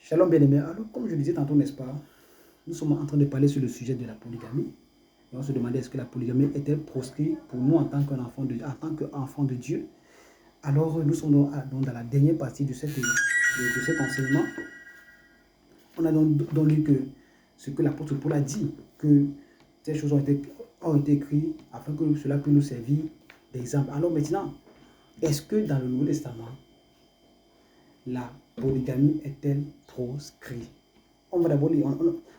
Shalom bien-aimé. Alors, comme je disais tantôt, n'est-ce pas, nous sommes en train de parler sur le sujet de la polygamie. Et on se demandait est-ce que la polygamie était proscrite pour nous en tant qu'enfant de Dieu. Alors, nous sommes donc dans la dernière partie de cet enseignement. On a donc lu que ce que l'apôtre Paul a dit, que ces choses ont été écrites afin que cela puisse nous servir d'exemple. Alors maintenant, est-ce que dans le Nouveau Testament, la polygamie est-elle proscrite? On va d'abord lire,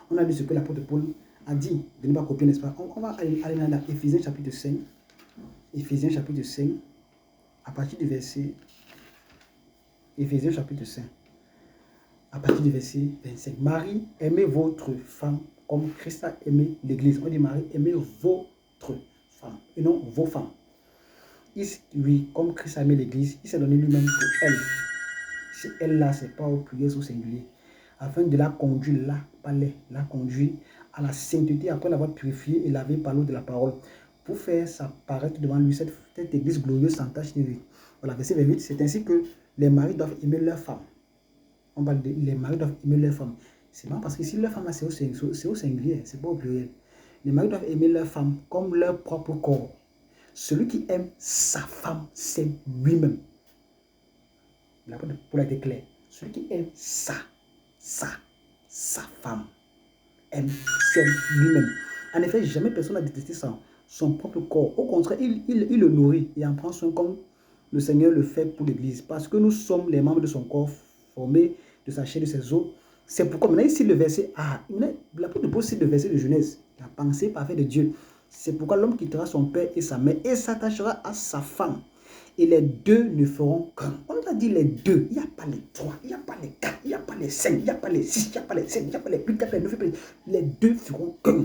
on a lu ce que l'apôtre Paul a dit, de ne pas copier, n'est-ce pas? On va aller dans Éphésiens chapitre 5, Éphésiens chapitre 5, à partir du verset, Éphésiens chapitre 5, à partir du verset 25. Marie, aimez votre femme comme Christ a aimé l'église. On dit Marie, aimez votre femme, et non vos femmes. Oui, comme Christ a aimé l'église, il s'est donné lui-même pour elle. Si elle là, c'est pas au pluriel au singulier, afin de la conduire, la conduire à la sainteté après l'avoir purifiée et lavée par l'eau de la parole, pour faire apparaître devant lui cette église glorieuse sans tache de vie. Voilà, verset 28, c'est ainsi que les maris doivent aimer leurs femmes. On parle de les maris doivent aimer leurs femmes. C'est marrant parce que si leur femme c'est au singulier, c'est pas au pluriel. Les maris doivent aimer leurs femmes comme leur propre corps. Celui qui aime sa femme, c'est lui-même. L'apôtre Paul a été clair. Celui qui aime sa femme, aime lui-même. En effet, jamais personne n'a détesté son propre corps. Au contraire, il le nourrit et en prend soin comme le Seigneur le fait pour l'Église. Parce que nous sommes les membres de son corps, formés de sa chair et de ses os. C'est pourquoi, maintenant, ici le verset, l'apôtre Paul cite le verset de Genèse, la pensée parfaite de Dieu. C'est pourquoi l'homme quittera son père et sa mère et s'attachera à sa femme. Et les deux ne feront qu'un. On a dit les deux. Il n'y a pas les trois, il n'y a pas les quatre, il n'y a pas les cinq, il n'y a pas les six, il n'y a pas les sept, il n'y a pas les huit, il n'y a pas les neuf. Les deux feront qu'un.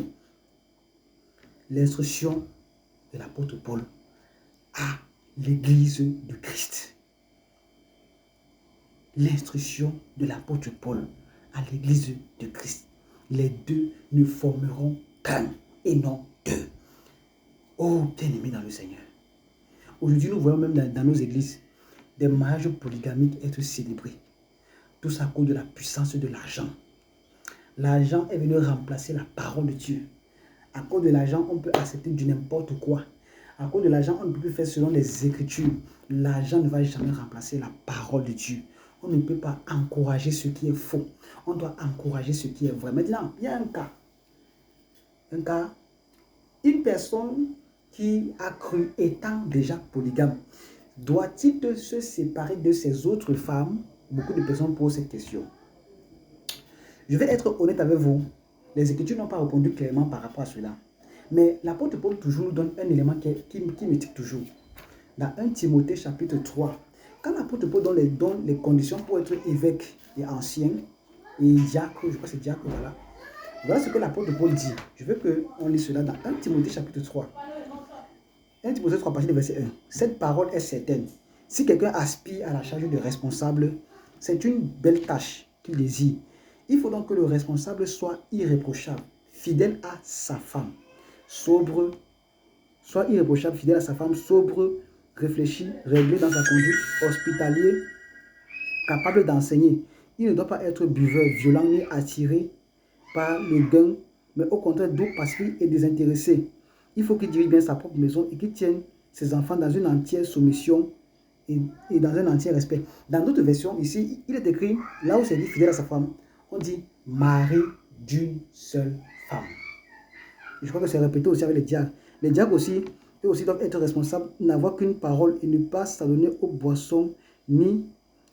L'instruction de l'apôtre Paul à l'église de Christ. L'instruction de l'apôtre Paul à l'église de Christ. Les deux ne formeront qu'un et non deux. Oh, bien-aimé dans le Seigneur. Aujourd'hui, nous voyons même dans nos églises des mariages polygamiques être célébrés. Tout ça à cause de la puissance de l'argent. L'argent est venu remplacer la parole de Dieu. À cause de l'argent, on peut accepter du n'importe quoi. À cause de l'argent, on ne peut plus faire selon les Écritures. L'argent ne va jamais remplacer la parole de Dieu. On ne peut pas encourager ce qui est faux. On doit encourager ce qui est vrai. Maintenant, il y a un cas. Une personne qui a cru étant déjà polygame, doit-il se séparer de ses autres femmes? Beaucoup de personnes posent cette question. Je vais être honnête avec vous. Les Écritures n'ont pas répondu clairement par rapport à cela. Mais l'apôtre Paul toujours donne un élément qui me tique toujours. Dans 1 Timothée chapitre 3, quand l'apôtre Paul donne les conditions pour être évêque et ancien, et diacre, je crois que c'est diacre, voilà. Voilà ce que l'apôtre Paul dit. Je veux qu'on lise cela dans 1 Timothée chapitre 3. 1 Timothée 3, partie de verset 1. Cette parole est certaine. Si quelqu'un aspire à la charge de responsable, c'est une belle tâche qu'il désire. Il faut donc que le responsable soit irréprochable, fidèle à sa femme, sobre, réfléchi, réglé dans sa conduite, hospitalier, capable d'enseigner. Il ne doit pas être buveur, violent ni attiré par le gain, mais au contraire doux, pacifique et désintéressé. Il faut qu'il dirige bien sa propre maison et qu'il tienne ses enfants dans une entière soumission et dans un entier respect. Dans d'autres versions, ici, il est écrit, là où c'est dit fidèle à sa femme, on dit mari d'une seule femme. Je crois que c'est répété aussi avec les diacres. Les diacres aussi, eux aussi doivent être responsables, n'avoir qu'une parole et ne pas s'adonner aux boissons ni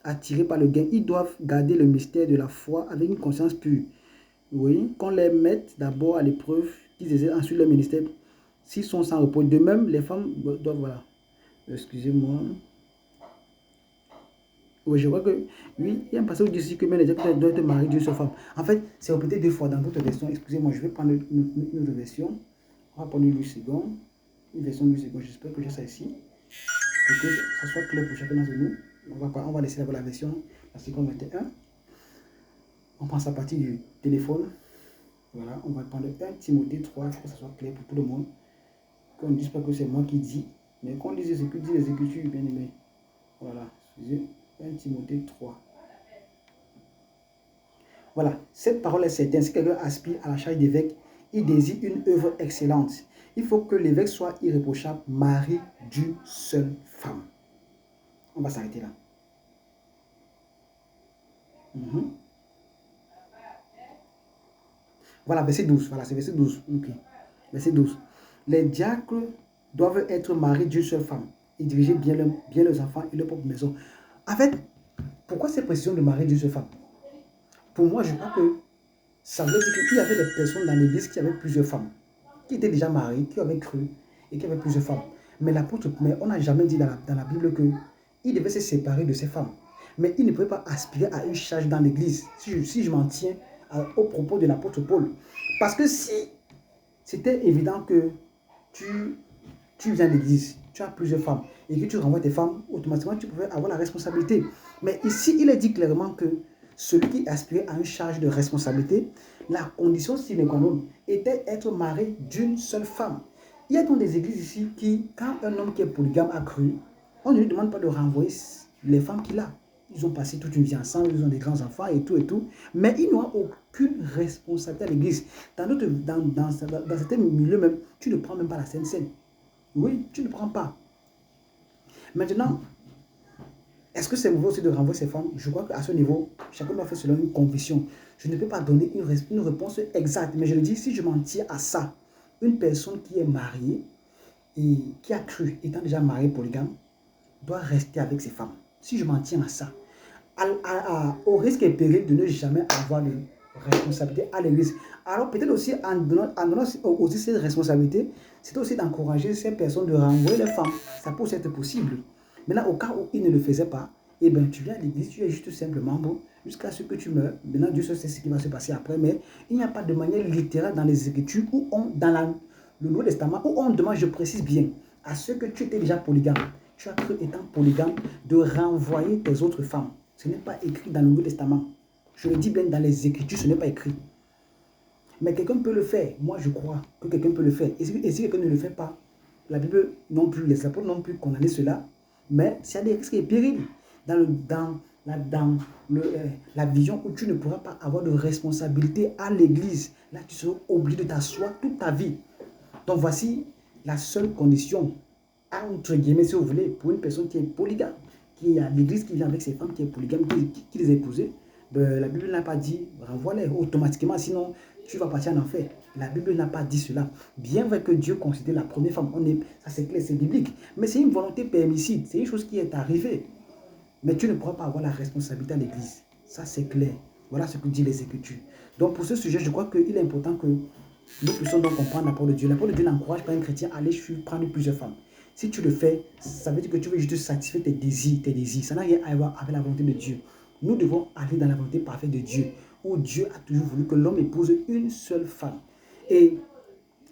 attirés par le gain. Ils doivent garder le mystère de la foi avec une conscience pure. Oui, qu'on les mette d'abord à l'épreuve, qu'ils exercent ensuite leur ministère, s'ils sont sans repos. De même, les femmes doivent, voilà, excusez-moi. Oui, je crois que, oui, il y a un passage où il dit que même les diacres doivent être mariés d'une seule femme. En fait, c'est répété deux fois dans d'autres versions. Excusez-moi, je vais prendre une autre version. On va prendre une seconde. Une version de seconde. J'espère que j'ai ça ici. Pour que ça soit clair pour chacun d'entre nous. On va laisser la version, la seconde 21. On prend ça à partir du téléphone. Voilà, on va prendre 1 Timothée 3 pour que ça soit clair pour tout le monde. Qu'on ne dise pas que c'est moi qui dis, mais qu'on dise les Écritures, bien aimé. Voilà, excusez, 1 Timothée 3. Voilà, cette parole est certaine. Si quelqu'un aspire à la charge d'évêque, il désire une œuvre excellente. Il faut que l'évêque soit irréprochable, mari d'une seule femme. On va s'arrêter là. Voilà, verset 12. Voilà, c'est verset 12. Ok. Verset 12. Les diacres doivent être mariés d'une seule femme et diriger bien leurs enfants et leur propre maison. En fait, pourquoi cette précision de marier d'une seule femme? Pour moi, je crois que ça veut dire qu'il y avait des personnes dans l'église qui avaient plusieurs femmes, qui étaient déjà mariées, qui avaient cru et qui avaient plusieurs femmes. Mais on n'a jamais dit dans la Bible qu'il devait se séparer de ses femmes. Mais il ne pouvait pas aspirer à une charge dans l'église, si je m'en tiens au propos de l'apôtre Paul. Parce que si c'était évident que tu viens à l'église, tu as plusieurs femmes, et que tu renvoies tes femmes, automatiquement tu pouvais avoir la responsabilité. Mais ici, il est dit clairement que celui qui aspirait à une charge de responsabilité, la condition sine qua non était être marié d'une seule femme. Il y a donc des églises ici qui, quand un homme qui est polygame a cru, on ne lui demande pas de renvoyer les femmes qu'il a. Ils ont passé toute une vie ensemble, ils ont des grands enfants et tout, mais ils n'ont aucune responsabilité à l'église. Dans certains milieux même, tu ne prends même pas la Sainte Seine. Oui, tu ne prends pas. Maintenant, est-ce que c'est mauvais aussi de renvoyer ces femmes? Je crois qu'à ce niveau, chacun doit faire selon une conviction. Je ne peux pas donner une réponse exacte, mais je le dis, si je m'en tiens à ça, une personne qui est mariée et qui a cru, étant déjà mariée polygame, doit rester avec ses femmes. Si je m'en tiens à ça, au risque et péril de ne jamais avoir de responsabilité à l'église. Alors peut-être aussi en donnant aussi cette responsabilité, c'est aussi d'encourager ces personnes de renvoyer les femmes. Ça peut aussi être possible. Maintenant, au cas où ils ne le faisaient pas, eh bien, tu viens à l'église, tu es juste simplement bon, jusqu'à ce que tu meurs. Maintenant, Dieu sait ce qui va se passer après, mais il n'y a pas de manière littérale dans les Écritures ou dans le Nouveau Testament où on demande, je précise bien, à ceux que tu étais déjà polygame, tu as cru étant polygame, de renvoyer tes autres femmes. Ce n'est pas écrit dans le Nouveau Testament. Je le dis bien dans les Écritures, ce n'est pas écrit. Mais quelqu'un peut le faire. Moi, je crois que quelqu'un peut le faire. Et si quelqu'un ne le fait pas, la Bible non plus, les apôtres non plus condamné cela. Mais s'il y a des risques et périls dans la vision où tu ne pourras pas avoir de responsabilité à l'église, là, tu seras obligé de t'asseoir toute ta vie. Donc, voici la seule condition, entre guillemets, si vous voulez, pour une personne qui est polygame, qui est à l'église, qui vient avec ses femmes, qui est polygame, qui les a épousées. La Bible n'a pas dit renvoie-les automatiquement, sinon tu vas partir en enfer. La Bible n'a pas dit cela. Bien vrai que Dieu considère la première femme, ça c'est clair, c'est biblique, mais c'est une volonté permissive, c'est une chose qui est arrivée. Mais tu ne pourras pas avoir la responsabilité à l'église. Ça c'est clair. Voilà ce que dit les Écritures. Donc pour ce sujet, je crois qu'il est important que nous puissions donc comprendre la parole de Dieu. La parole de Dieu n'encourage pas un chrétien à aller prendre plusieurs femmes. Si tu le fais, ça veut dire que tu veux juste satisfaire tes désirs. Ça n'a rien à voir avec la volonté de Dieu. Nous devons aller dans la volonté parfaite de Dieu, où Dieu a toujours voulu que l'homme épouse une seule femme. Et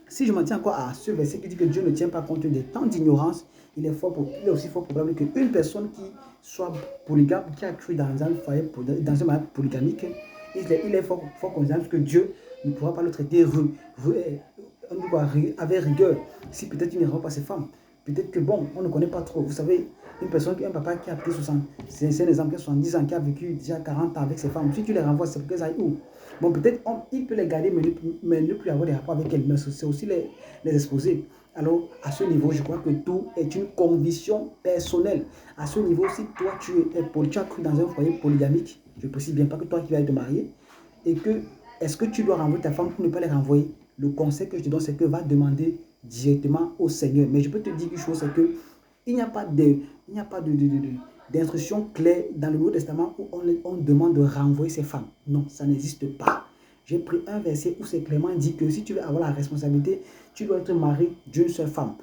si je m'en tiens encore à ce verset qui dit que Dieu ne tient pas compte des temps d'ignorance, il est aussi fort probable qu'une personne qui soit polygame, qui a cru dans un foyer, dans un mariage polygamique, il est fort conscient que Dieu ne pourra pas le traiter avec rigueur si peut-être il ne renvoie pas ses femmes. Peut-être que bon, on ne connaît pas trop. Vous savez, un papa qui a pris 60, c'est un exemple qui a 70 ans, qui a vécu déjà 40 ans avec ses femmes. Si tu les renvoies, c'est pour qu'elles aillent où? Bon, peut-être il peut les garder, mais ne plus avoir des rapports avec elles. Mais c'est aussi les exposer. Alors, à ce niveau, je crois que tout est une conviction personnelle. À ce niveau, si toi, tu as cru dans un foyer polygamique, je ne précise bien pas que toi qui vas te marier, et que, est-ce que tu dois renvoyer ta femme pour ne pas les renvoyer? Le conseil que je te donne, c'est que va demander directement au Seigneur. Mais je peux te dire une chose, c'est que il n'y a pas d'instruction claire dans le Nouveau Testament où on demande de renvoyer ses femmes. Non, ça n'existe pas. J'ai pris un verset où c'est clairement dit que si tu veux avoir la responsabilité, tu dois être marié d'une seule femme.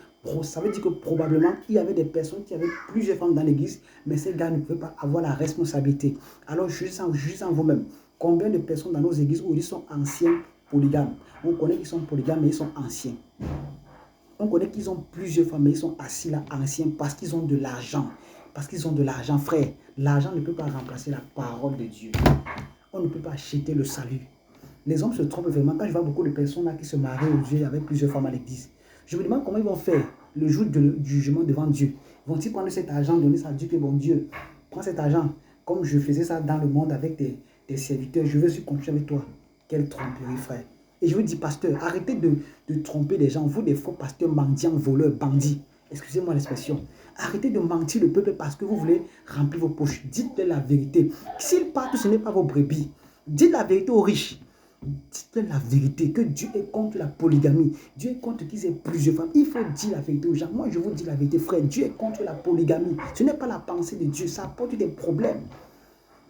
Ça veut dire que probablement, il y avait des personnes qui avaient plusieurs femmes dans l'église, mais ces gars ne pouvaient pas avoir la responsabilité. Alors, jugez en vous-même. Combien de personnes dans nos églises où ils sont anciens polygames? On connaît qu'ils sont polygames, mais ils sont anciens. On connaît qu'ils ont plusieurs femmes, mais ils sont assis là, anciens, parce qu'ils ont de l'argent. Parce qu'ils ont de l'argent, frère. L'argent ne peut pas remplacer la parole de Dieu. On ne peut pas acheter le salut. Les hommes se trompent vraiment. Quand je vois beaucoup de personnes là qui se marient aujourd'hui avec plusieurs femmes à l'église, je me demande comment ils vont faire le jour du jugement devant Dieu. Vont-ils prendre cet argent, donner ça à Dieu, que bon Dieu, prends cet argent, comme je faisais ça dans le monde avec tes serviteurs, je veux aussi continuer avec toi. Quelle tromperie, frère. Et je vous dis, pasteur, arrêtez de tromper les gens. Vous, des faux pasteurs mendiants, voleurs, bandits. Excusez-moi l'expression. Arrêtez de mentir le peuple parce que vous voulez remplir vos poches. Dites-leur la vérité. S'ils partent, ce n'est pas vos brebis. Dites la vérité aux riches. Dites-leur la vérité, que Dieu est contre la polygamie. Dieu est contre qu'ils aient plusieurs femmes. Il faut dire la vérité aux gens. Moi, je vous dis la vérité, frère. Dieu est contre la polygamie. Ce n'est pas la pensée de Dieu. Ça apporte des problèmes.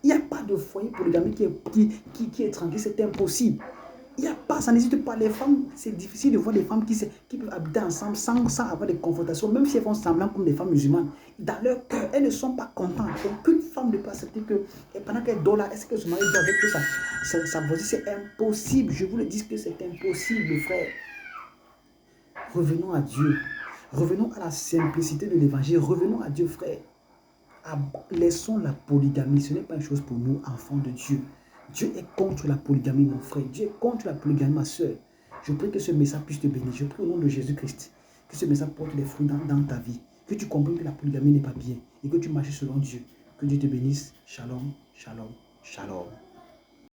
Il n'y a pas de foyer polygamique qui est tranquille. C'est impossible. Il n'y a pas, ça n'existe pas. Les femmes, c'est difficile de voir des femmes qui peuvent habiter ensemble sans avoir des confrontations, même si elles font semblant comme des femmes musulmanes. Dans leur cœur, elles ne sont pas contentes. Aucune femme ne peut accepter que, et pendant qu'elle dort là, est-ce que son mari dort avec sa voisine? C'est impossible. Je vous le dis que c'est impossible, frère. Revenons à Dieu. Revenons à la simplicité de l'évangile. Revenons à Dieu, frère. Laissons la polygamie. Ce n'est pas une chose pour nous, enfants de Dieu. Dieu est contre la polygamie, mon frère. Dieu est contre la polygamie, ma soeur. Je prie que ce message puisse te bénir. Je prie au nom de Jésus-Christ que ce message porte des fruits dans ta vie. Que tu comprennes que la polygamie n'est pas bien et que tu marches selon Dieu. Que Dieu te bénisse. Shalom, shalom, shalom.